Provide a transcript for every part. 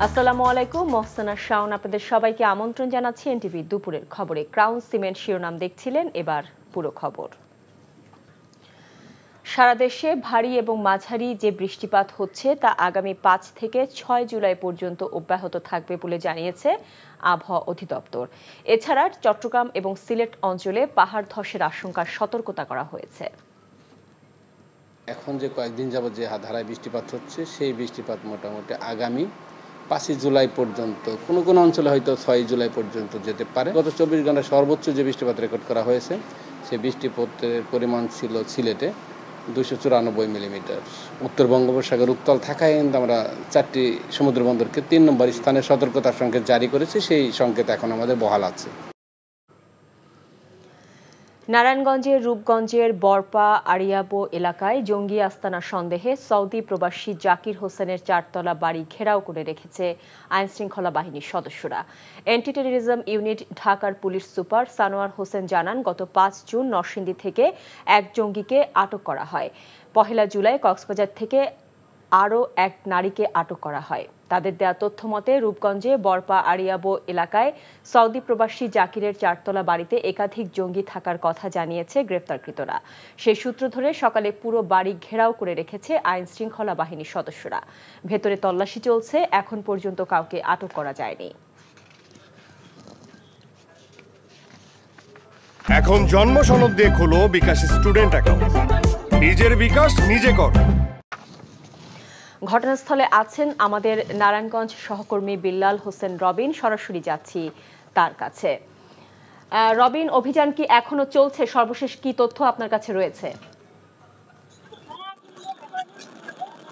আসসালামু আলাইকুম, মহসানা শাওন আপনাদের সবাইকে আমন্ত্রণ জানাচ্ছি এনটিভি দুপুরের খবরে। ক্রাউন সিমেন্ট শিরোনাম দেখছিলেন, এবার পুরো খবর। সারা দেশে ভারী এবং মাঝারি যে বৃষ্টিপাত হচ্ছে তা আগামী ৫ থেকে ৬ জুলাই পর্যন্ত অব্যাহত থাকবে বলে জানিয়েছে আবহাওয়া অধিদপ্তর। এছাড়া চট্টগ্রাম এবং সিলেট অঞ্চলে পাহাড় ধসের আশঙ্কার সতর্কতা করা হয়েছে। এখন যে কয়েকদিন যাবত যে ধারায় বৃষ্টিপাত হচ্ছে সেই বৃষ্টিপাত মোটামুটি আগামী ৫ জুলাই পর্যন্ত, কোনো অঞ্চলে হয়তো ৬ জুলাই পর্যন্ত যেতে পারে। গত ২৪ ঘন্টায় সর্বোচ্চ যে বৃষ্টিপাত রেকর্ড করা হয়েছে সেই বৃষ্টিপাতের পরিমাণ ছিল সিলেটে ২৯৪ মিলিমিটার। উত্তর বঙ্গোপসাগর উত্তাল থাকায় কিন্তু আমরা ৪টি সমুদ্র বন্দরকে ৩ নম্বর স্থানে সতর্কতার সংকেত জারি করেছি। সেই সংকেত এখন আমাদের বহাল আছে। নারায়ণগঞ্জের রূপগঞ্জের বরপা আরিয়াবো এলাকায় জঙ্গি আস্তানা সন্দেহে সৌদি প্রবাসী জাকির হোসেনের ৪তলা বাড়ি ঘেরাও করে রেখেছে আইনশৃঙ্খলা বাহিনীর সদস্যরা। অ্যান্টি টেররিজম ইউনিট ঢাকার পুলিশ সুপার সানোয়ার হোসেন জানান, গত ৫ জুন নরসিংদী থেকে এক জঙ্গিকে আটক করা হয়। ১ জুলাই কক্সবাজার থেকে আরও এক নারীকে আটক করা হয়। তাদের দেয়া তথ্য মতে রূপগঞ্জে বরপা আরিয়াবো এলাকায় সৌদি প্রবাসী জাকিরের ৪তলা বাড়িতে একাধিক জঙ্গি থাকার কথা জানিয়েছে গ্রেফতারকৃতরা। সেই সূত্র ধরে সকালে পুরো বাড়ি ঘেরাও করে রেখেছে আইন শৃঙ্খলা বাহিনীর সদস্যরা। ভেতরে তল্লাশি চলছে, এখন পর্যন্ত কাউকে আটক করা যায়নি। এখন জন্ম সনদ দিয়ে খোলো বিকাশ স্টুডেন্ট অ্যাকাউন্ট। নিজের বিকাশ নিজে কর। ঘটনাস্থলে আছেন আমাদের নারায়ণগঞ্জ সহকর্মী বিল্লাল হোসেন রবিন, সরাসরি যাচ্ছি তার কাছে। রবিন, অভিযান কি এখনো চলছে? সর্বশেষ কি তথ্য আপনার কাছে রয়েছে?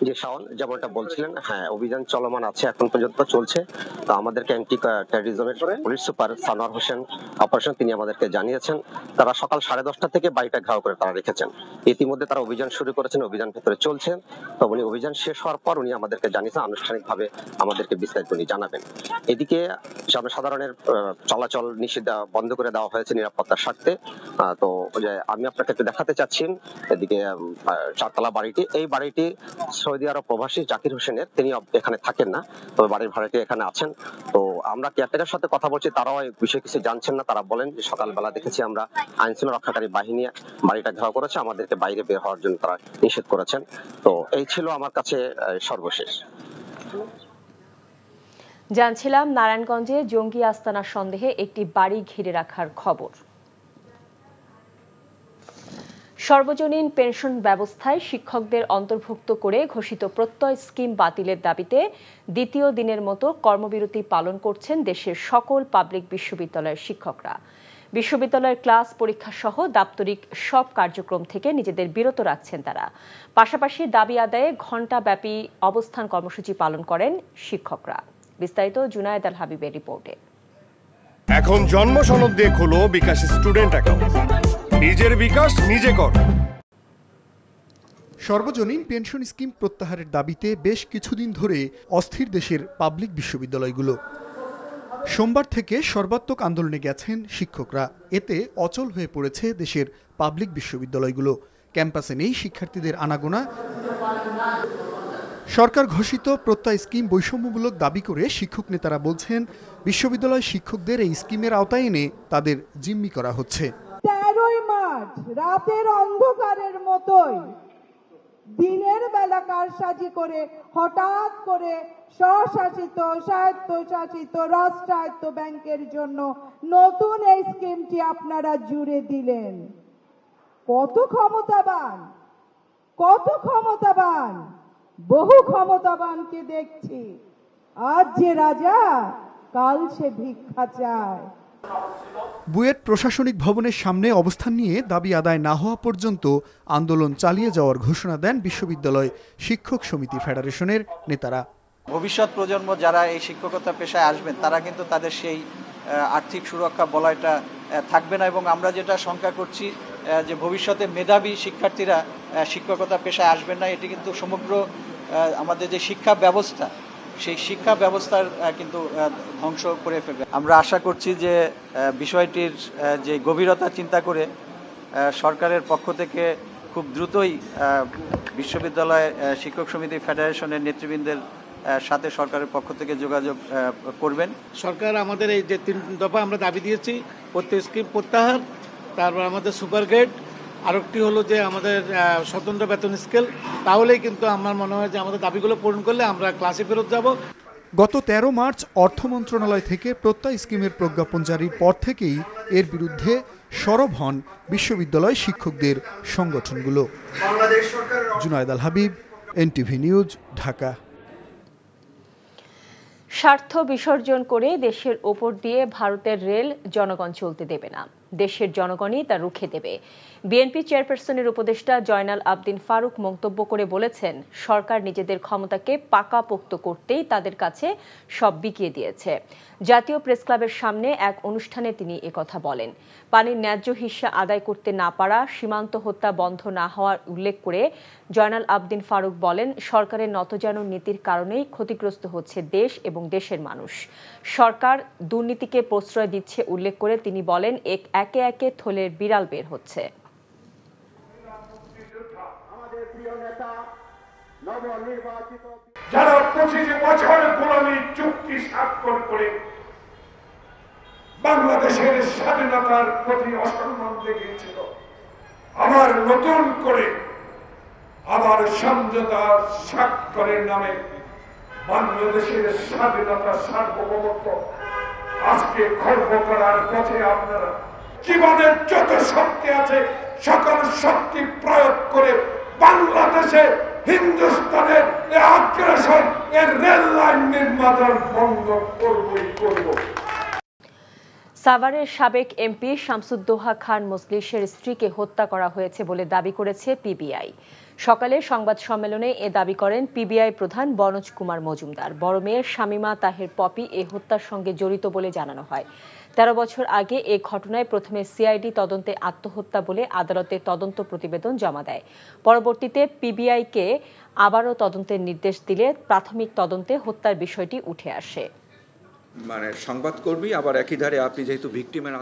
যে শাওন যেমনটা বলছিলেন, হ্যাঁ, অভিযান চলমান আছে, এখন পর্যন্ত চলছে। তো আমাদেরকে অ্যান্টি টেররিজমের police super Sanowar Hossain operation তিনি আমাদেরকে জানিয়েছেন তারা সকাল 10:30 থেকে বাড়িটা ঘেরাও করে তারা রেখেছেন। ইতিমধ্যে তারা অভিযান শুরু করেছেন, অভিযান ভেতরে চলছে। তো উনি অভিযান শেষ হওয়ার পর উনি আমাদেরকে জানিয়েছেন আনুষ্ঠানিকভাবে আমাদেরকে বিস্তারিত উনি জানাবেন। এদিকে জনসাধারণের চলাচল নিষিদ্ধ বন্ধ করে দেওয়া হয়েছে নিরাপত্তার স্বার্থে। তো আমি আপনাকে একটু দেখাতে চাচ্ছি এদিকে ৪তলা বাড়িটি, এই বাড়িটি সৌদি আরব প্রবাসী জাকির হোসেনের, তিনি এখানে থাকেন না, তবে বাড়ির ভাড়াটি এখানে আছেন। তো আমরা কেয়ারটেকার সাথে কথা বলছি, তারাও এই বিষয়ে কিছু জানছেন না। তারা বলেন যে সকালবেলা দেখেছি আমরা আইনশৃঙ্খলা রক্ষাকারী বাহিনী বাড়িটা ঘেরাও করেছে, আমাদেরকে বাইরে বের হওয়ার জন্য তারা নিষেধ করেছেন। তো এই ছিল আমার কাছে সর্বশেষ। জানছিলাম নারায়ণগঞ্জে জঙ্গি আস্তানার সন্দেহে একটি বাড়ি ঘিরে রাখার খবর। সর্বজনীন পেনশন ব্যবস্থায় শিক্ষকদের অন্তর্ভুক্ত করে ঘোষিত প্রত্যয় স্কিম বাতিলের দাবিতে দ্বিতীয় দিনের মতো কর্মবিরতি পালন করছেন দেশের সকল পাবলিক বিশ্ববিদ্যালয়ের শিক্ষকরা। বিশ্ববিদ্যালয়ের ক্লাস পরীক্ষা সহ দাপ্তরিক সব কার্যক্রম থেকে নিজেদের বিরত রাখছেন তারা। পাশাপাশি দাবি আদায়ে ঘণ্টাব্যাপী অবস্থান কর্মসূচি পালন করেন শিক্ষকরা। বিস্তারিত জুনায়েদ আল হাবিবের রিপোর্টে। এখন জন্ম সনদ দিয়ে খোলো বিকাশ স্টুডেন্ট অ্যাকাউন্ট। নিজের বিকাশ নিজে কর। সর্বজনীন পেনশন স্কিম প্রত্যাহারের দাবিতে বেশ কিছুদিন ধরে অস্থির দেশের পাবলিক বিশ্ববিদ্যালয়গুলো। সোমবার থেকে সর্বাত্মক আন্দোলনে গেছেন শিক্ষকরা। এতে অচল হয়ে পড়েছে দেশের পাবলিক বিশ্ববিদ্যালয়গুলো। ক্যাম্পাসে নেই শিক্ষার্থীদের আনাগোনা। সরকার ঘোষিত প্রত্যয় স্কিম বৈষম্যমূলক দাবি করে শিক্ষক নেতারা বলছেন, বিশ্ববিদ্যালয় শিক্ষকদের এই স্কিমের আওতায় এনে তাদের জিম্মি করা হচ্ছে। 13ই মার্চ রাতের অন্ধকারের মতোই দিনের বেলা কারসাজি করে হঠাৎ করে স্বশাসিত স্বায়ত্তশাসিত রাষ্ট্রায়ত্ত ব্যাংকের জন্য নতুন এই স্কিমটি আপনারা জুড়ে দিলেন। কত ক্ষমতাবান, কত ক্ষমতাবান! বহু ক্ষমতাবানকে দেখছি আজ যে রাজা, কাল সে ভিক্ষা চায়। বুয়েট প্রশাসনিক ভবনের সামনে অবস্থান নিয়ে দাবি আদায় না হওয়া পর্যন্ত আন্দোলন চালিয়ে যাওয়ার ঘোষণা দেন বিশ্ববিদ্যালয় শিক্ষক সমিতি ফেডারেশনের নেতারা। ভবিষ্যৎ প্রজন্ম যারা এই শিক্ষকতা পেশায় আসবেন তারা কিন্তু তাদের সেই আর্থিক সুরক্ষা বলয়টা থাকবে না, এবং আমরা যেটা শঙ্কা করছি যে ভবিষ্যতে মেধাবী শিক্ষার্থীরা শিক্ষকতা পেশায় আসবেন না। এটি কিন্তু সমগ্র আমাদের যে শিক্ষা ব্যবস্থা, সেই শিক্ষা ব্যবস্থার কিন্তু ধ্বংস করে ফেলবে। আমরা আশা করছি যে বিষয়টির যে গভীরতা চিন্তা করে সরকারের পক্ষ থেকে খুব দ্রুতই বিশ্ববিদ্যালয় শিক্ষক সমিতি ফেডারেশনের নেতৃবৃন্দের সাথে সরকারের পক্ষ থেকে যোগাযোগ করবেন। সরকার আমাদের এই যে 3 দফা আমরা দাবি দিয়েছি, প্রত্যেক স্কিম প্রত্যাহার, তারপর আমাদের সুপার গ্রেড, আরেকটি হলো যে আমাদের স্বতন্ত্র বেতন স্কেল, তাহলেই কিন্তু আমার মনে হয় যে আমাদের দাবিগুলো পূরণ করলে আমরা ক্লাসে ফেরত যাব। গত 13 মার্চ অর্থ মন্ত্রণালয় থেকে প্রত্যয় স্কিমের প্রজ্ঞাপন জারির পর থেকেই এর বিরুদ্ধে সরব হন বিশ্ববিদ্যালয় শিক্ষকদের সংগঠনগুলো। জুনায়েদ আল হাবিব, এনটিভি নিউজ, ঢাকা। স্বার্থ বিসর্জন করে দেশের ওপর দিয়ে ভারতের রেল জনগণ চলতে দেবে না, দেশের জনগণই তা রুখে দেবে। বিএনপি চেয়ারপারসনের উপদেষ্টা জয়নাল আবদিন ফারুক মন্তব্য করে বলেছেন, সরকার নিজেদের ক্ষমতাকে পাকাপোক্ত করতেই তাদের কাছে সব বিকিয়ে দিয়েছে। জাতীয় প্রেসক্লাবের সামনে এক অনুষ্ঠানে তিনি একথা বলেন। পানির ন্যায্য হিস্যা আদায় করতে না পারা, সীমান্ত হত্যা বন্ধ না হওয়ার উল্লেখ করে জয়নাল আবদিন ফারুক বলেন, সরকারের নতজানু নীতির কারণেই ক্ষতিগ্রস্ত হচ্ছে দেশ এবং দেশের মানুষ। সরকার দুর্নীতিকে প্রশ্রয় দিচ্ছে উল্লেখ করে তিনি বলেন, একে একে থলের বিড়াল বের হচ্ছে। যারা 25 বছর গোলামী চুক্তি স্বাক্ষর করে বাংলাদেশের স্বাধীনতার প্রতি অসম্মান দেখিয়েছিল, আবার নতুন করে আবার সমঝোতা স্বাক্ষরের নামে বাংলাদেশের স্বাধীনতা সার্বভৌমত্ব আজকে খর্ব করার পথে আপনারা জীবনের যত শক্তি আছে সকল শক্তি প্রয়োগ করে বাংলাদেশে হিন্দুস্তানের আগ্রাসন এর রেল লাইন নির্মাণ বন্ধ করব। সাভারের সাবেক এমপি শামসুদ্দোহা খান মজলিসের স্ত্রীকে হত্যা করা হয়েছে বলে দাবি করেছে পিবিআই। সকালে সংবাদ সম্মেলনে এ দাবি করেন পিবিআই প্রধান বনজ কুমার মজুমদার। বড় মেয়ে শামীমা তাহের পপি এ হত্যার সঙ্গে জড়িত বলে জানানো হয়। 13 বছর আগে এ ঘটনায় প্রথমে সিআইডি তদন্তে আত্মহত্যা বলে আদালতে তদন্ত প্রতিবেদন জমা দেয়। পরবর্তীতে পিবিআইকে আবারও তদন্তের নির্দেশ দিলে প্রাথমিক তদন্তে হত্যার বিষয়টি উঠে আসে। সংবাদকর্মী আবার একই ধারে আপনি যেহেতু ভিকটিমের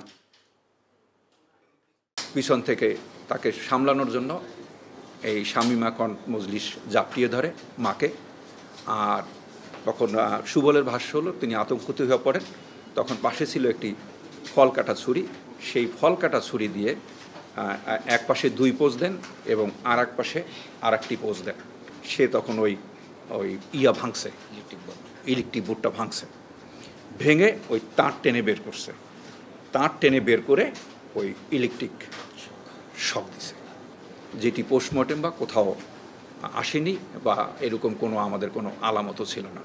পিছন থেকে তাকে সামলানোর জন্য এই শামীমা খান মজলিস জাপটিয়ে ধরে মাকে। আর তখন সুবলের ভাষ্য হলো তিনি আতঙ্কিত হয়ে পড়েন। তখন পাশে ছিল একটি ফল কাটা ছুরি, সেই ফল কাটা ছুরি দিয়ে এক পাশে 2 পোজ দেন এবং আর এক পাশে আর একটি পোজ দেন। সে তখন ওই ভাঙছে, ইলেকট্রিক বোর্ডটা ভাঙছে, ভেঙে ওই তার টেনে বের করছে। তার টেনে বের করে ওই ইলেকট্রিক শক দিছে, যেটি পোস্টমর্টেম বা কোথাও আসেনি বা এরকম আমাদের কোনো আলামতও ছিল না।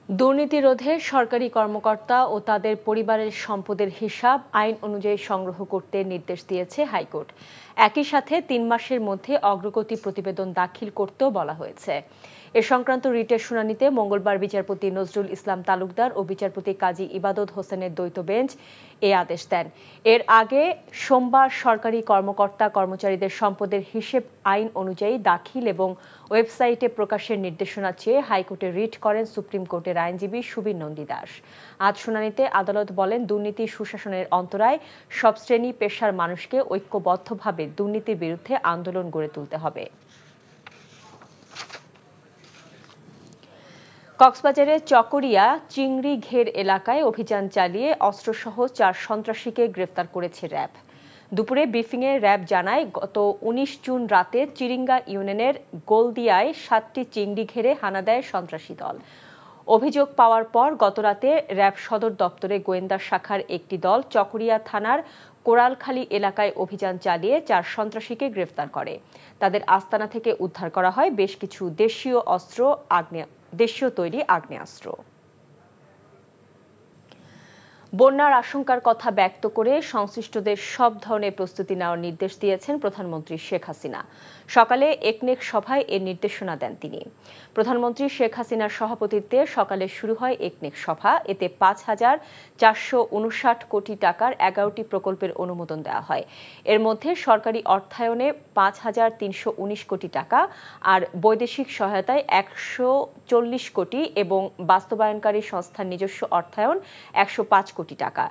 দুর্নীতি রোধে সরকারি কর্মকর্তা ও তাদের পরিবারের সম্পদের হিসাব আইন অনুযায়ী সংগ্রহ করতে নির্দেশ দিয়েছে হাইকোর্ট। একই সাথে 3 মাসের মধ্যে অগ্রগতি প্রতিবেদন দাখিল করতেও বলা হয়েছে। এ সংক্রান্ত রিটের শুনানিতে মঙ্গলবার বিচারপতি নজরুল ইসলাম তালুকদার ও বিচারপতি কাজী ইবাদত হোসেনের দ্বৈত বেঞ্চ এ আদেশ দেন। এর আগে সোমবার সরকারি কর্মকর্তা কর্মচারীদের সম্পদের হিসেব আইন অনুযায়ী দাখিল এবং ওয়েবসাইটে প্রকাশের নির্দেশনা চেয়ে হাইকোর্টে রিট করেন সুপ্রিম কোর্টের আইনজীবী সুবীর নন্দী দাস। আজ শুনানিতে আদালত বলেন, দুর্নীতি সুশাসনের অন্তরায় সব শ্রেণী পেশার মানুষকে ঐক্যবদ্ধভাবে দুর্নীতির বিরুদ্ধে আন্দোলন গড়ে তুলতে হবে। কক্সবাজারের চকরিয়া চিংড়ি ঘের এলাকায় অভিযান চালিয়ে অস্ত্রসহ 4 সন্ত্রাসীকে গ্রেফতার করেছে র্যাব। দুপুরে ব্রিফিংয়ে র্যাব জানায়, গত 19 জুন রাতে চিরিঙ্গা ইউনিয়নের গোলদিয়ায় 7টি চিংড়ি ঘেরে হানা দেয় সন্ত্রাসী দল। অভিযোগ পাওয়ার পর গতরাতে র্যাব সদর দপ্তরে গোয়েন্দা শাখার একটি দল চকরিয়া থানার কোরালখালী এলাকায় অভিযান চালিয়ে 4 সন্ত্রাসীকে গ্রেফতার করে। তাদের আস্তানা থেকে উদ্ধার করা হয় বেশ কিছু দেশীয় তৈরি আগ্নেয়াস্ত্র। বন্যার আশঙ্কার কথা ব্যক্ত করে সংশ্লিষ্টদের সব ধরনের প্রস্তুতি নেওয়ার নির্দেশ দিয়েছেন প্রধানমন্ত্রী শেখ হাসিনা। সকালে একনেক সভায় এর নির্দেশনা দেন তিনি। প্রধানমন্ত্রী শেখ হাসিনার সভাপতিত্বে সকালে শুরু হয় একনেক সভা। এতে 5,459 কোটি টাকার 11টি প্রকল্পের অনুমোদন দেওয়া হয়। এর মধ্যে সরকারি অর্থায়নে 5,319 কোটি টাকা আর বৈদেশিক সহায়তায় 140 কোটি এবং বাস্তবায়নকারী সংস্থার নিজস্ব অর্থায়ন 105 কোটি কোটি টাকা।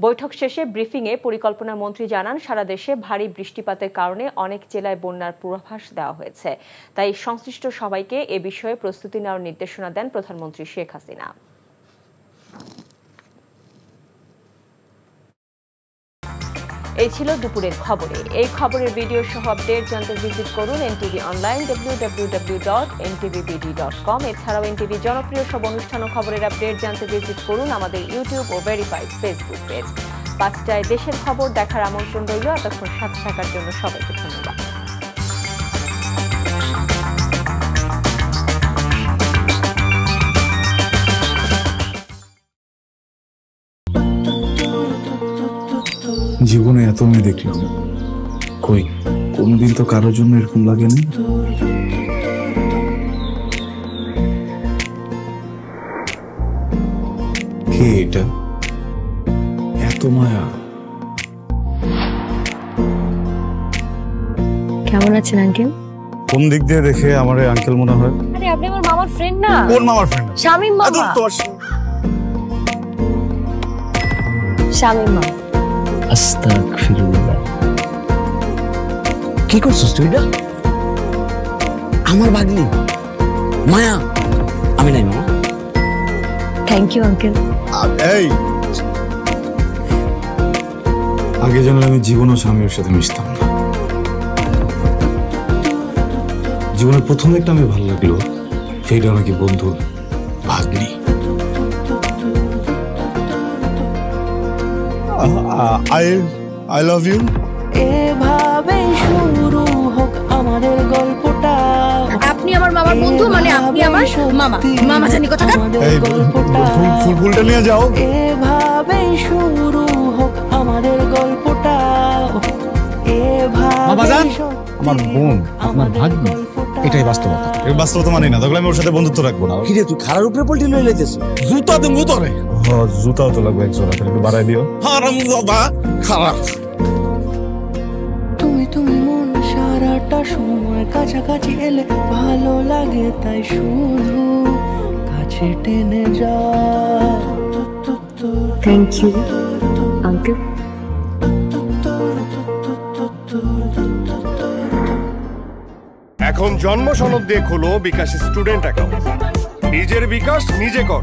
বৈঠক শেষে ব্রিফিংয়ে পরিকল্পনা মন্ত্রী জানান, সারা দেশে ভারী বৃষ্টিপাতের কারণে অনেক জেলায় বন্যার পূর্বাভাস দেওয়া হয়েছে। তাই সংশ্লিষ্ট সবাইকে এ বিষয়ে প্রস্তুতি নেওয়ার নির্দেশনা দেন প্রধানমন্ত্রী শেখ হাসিনা। এই ছিল দুপুরের খবরে। এই খবরের ভিডিও সহ আপডেট জানতে ভিজিট করুন এনটিভি অনলাইন www.ntvbd.com। এছাড়াও এনটিভি জনপ্রিয় সব অনুষ্ঠান ও খবরের আপডেট জানতে ভিজিট করুন আমাদের ইউটিউব ও ভেরিফাইড ফেসবুক পেজ। 5টায় দেশের খবর দেখার আমন্ত্রণ রইল। এতক্ষণ সাথে থাকার জন্য সবাইকে ধন্যবাদ। জীবনে এত মেয়ে দেখলাম, কই কোনদিন তো কারোর জন্য এরকম লাগেনি। কে এটা? এত মায়া। কেমন আছেন আঙ্কেল? কোন দিক দিয়ে দেখে আমার আঙ্কেল মনে হয়? আরে আপনি আমার মামার ফ্রেন্ড না? কোন মামার ফ্রেন্ড? শামীম মামা। শামীম মামা। আস্তাগফিরুল্লাহ। কি করছিস তুই? এটা আমার ভাগ্নি মায়া। আমি নাই মামা। Thank you uncle. এই আগে জানলে আমি জীবনও স্বামীর সাথে মিশতাম না। জীবনের প্রথম একটা আমি ভালো লাগলো, সেইটা নাকি বন্ধুর ভাগ্নি। I love you. এভাবে শুরু হোক আমাদের গল্পটা। আপনি আমার মামার বন্ধু, মানে আপনি আমার মামা। মামা জানি কোথাকার। এই ফুলটা নিয়ে যাও। এভাবে শুরু হোক আমাদের গল্পটা। বাবাজান, আমার বোন আপনার ভাগ্নি, এটাই বাস্তবতা। এই বাস্তবতা মানি না, তাহলে আমি ওর সাথে বন্ধুত্ব রাখবো না। কি রে তুই খারার উপরে পল্টি লয়ে লাইতেছ? জুতা দেবো তোরে। হ্যাঁ জুতাও তো লাগবে এক জোড়া, একটু বাড়াই দিও। হারামজাদা খারাপ। তুমি মন সারাটা সময় কাছাকাছি এলে ভালো লাগে, তাই শুধু কাছে টেনে যা। Thank you uncle. এখন জন্ম সনদ দিয়ে খোলো বিকাশ স্টুডেন্ট অ্যাকাউন্ট। নিজের বিকাশ নিজে কর।